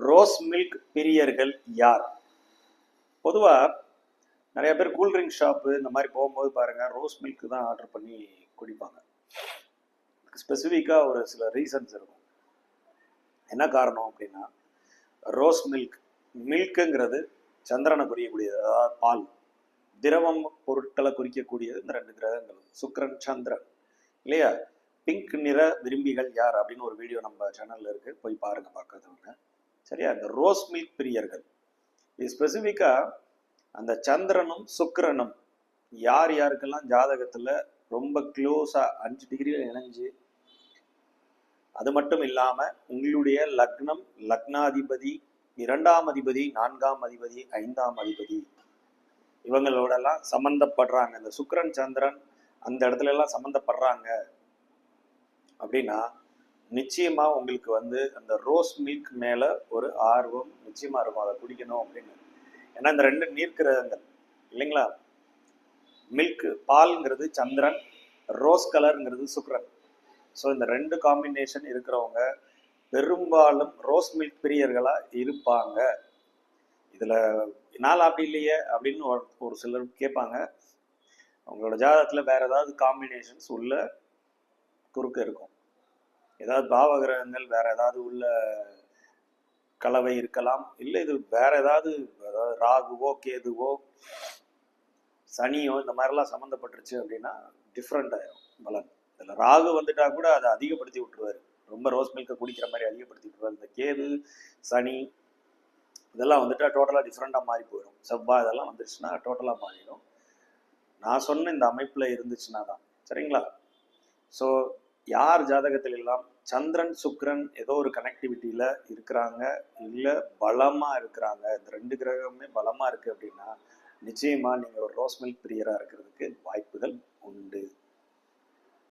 Rose milk பிரியர்கள் யார்? பொதுவாக நிறைய பேர் கூல்ட்ரிங்க் ஷாப்பு இந்த மாதிரி போகும்போது பாருங்கள் ரோஸ் மில்க் தான் ஆர்டர் பண்ணி குடிப்பாங்க. ஸ்பெசிஃபிக்காக ஒரு சில ரீசன்ஸ் இருக்கும். என்ன காரணம் அப்படின்னா, ரோஸ் மில்க்குங்கிறது சந்திரனை குறிக்கக்கூடியது, அதாவது பால் திரவம் பொருட்களை குறிக்கக்கூடியது. இந்த ரெண்டு கிரகங்கள் சுக்கிரன் சந்திரன் இல்லையா? பிங்க் நிற விரும்பிகள் யார் அப்படின்னு ஒரு வீடியோ நம்ம சேனல்ல இருக்கு, போய் பாருங்க பார்க்காதவங்க. சரியா? இந்த ரோஸ் மில்க் பிரியர்கள் இது ஸ்பெசிஃபிக்கா அந்த சந்திரனும் சுக்கிரனும் யார் யாருக்கெல்லாம் ஜாதகத்துல ரொம்ப க்ளோஸா 5 டிகிரியில இணைஞ்சு, அது மட்டும் இல்லாம உங்களுடைய லக்னம், லக்னாதிபதி, 2ஆம் அதிபதி, 4ஆம் அதிபதி, 5ஆம் அதிபதி இவங்களோட எல்லாம் சம்பந்தப்படுறாங்க, இந்த சுக்கிரன் சந்திரன் அந்த இடத்துல எல்லாம் சம்பந்தப்படுறாங்க அப்படின்னா நிச்சயமா உங்களுக்கு அந்த ரோஸ் மில்க் மேல ஒரு ஆர்வம் நிச்சயமா இருக்கும், அதை குடிக்கணும் அப்படின்னு. ஏன்னா இந்த ரெண்டு நீர்க்கிரகங்கள் இல்லைங்களா? மில்க் பால்ங்கிறது சந்திரன், ரோஸ் கலருங்கிறது சுக்கிரன். ஸோ இந்த ரெண்டு காம்பினேஷன் இருக்கிறவங்க பெரும்பாலும் ரோஸ் மில்க் பிரியர்களா இருப்பாங்க. இதுல என்னால் அப்படி இல்லையே அப்படின்னு ஒரு சிலர் கேட்பாங்க. அவங்களோட ஜாதகத்துல வேற ஏதாவது காம்பினேஷன்ஸ் உள்ள குறுக்க இருக்கும், ஏதாவது பாவகிரகங்கள் வேற ஏதாவது உள்ள கலவை இருக்கலாம், இல்லை இது வேற ஏதாவது ராகுவோ கேதுவோ சனியோ இந்த மாதிரிலாம் சம்மந்தப்பட்டுருச்சு அப்படின்னா டிஃப்ரெண்ட் ஆயிரும் பலன். இதில் ராகு வந்துட்டா கூட அதை அதிகப்படுத்தி விட்டுருவாரு, ரொம்ப ரோஸ் மில்கை குடிக்கிற மாதிரி அதிகப்படுத்தி விட்டுருவாரு. இந்த கேது சனி இதெல்லாம் வந்துட்டா டோட்டலாக டிஃப்ரெண்டாக மாறி போயிடும். செவ்வாய் இதெல்லாம் வந்துருச்சுன்னா டோட்டலாக மாறிடும். நான் சொன்ன இந்த அமைப்பில் இருந்துச்சுன்னா தான். சரிங்களா? ஸோ யார் ஜாதகத்தில் எல்லாம் சந்திரன் சுக்கிரன் ஏதோ ஒரு கனெக்டிவிட்டியில இருக்கிறாங்க, இல்லை பலமா இருக்கிறாங்க, இந்த ரெண்டு கிரகமே பலமா இருக்கு அப்படின்னா நிச்சயமா நீங்க ஒரு ரோஸ் மில்க் பிரியரா இருக்கிறது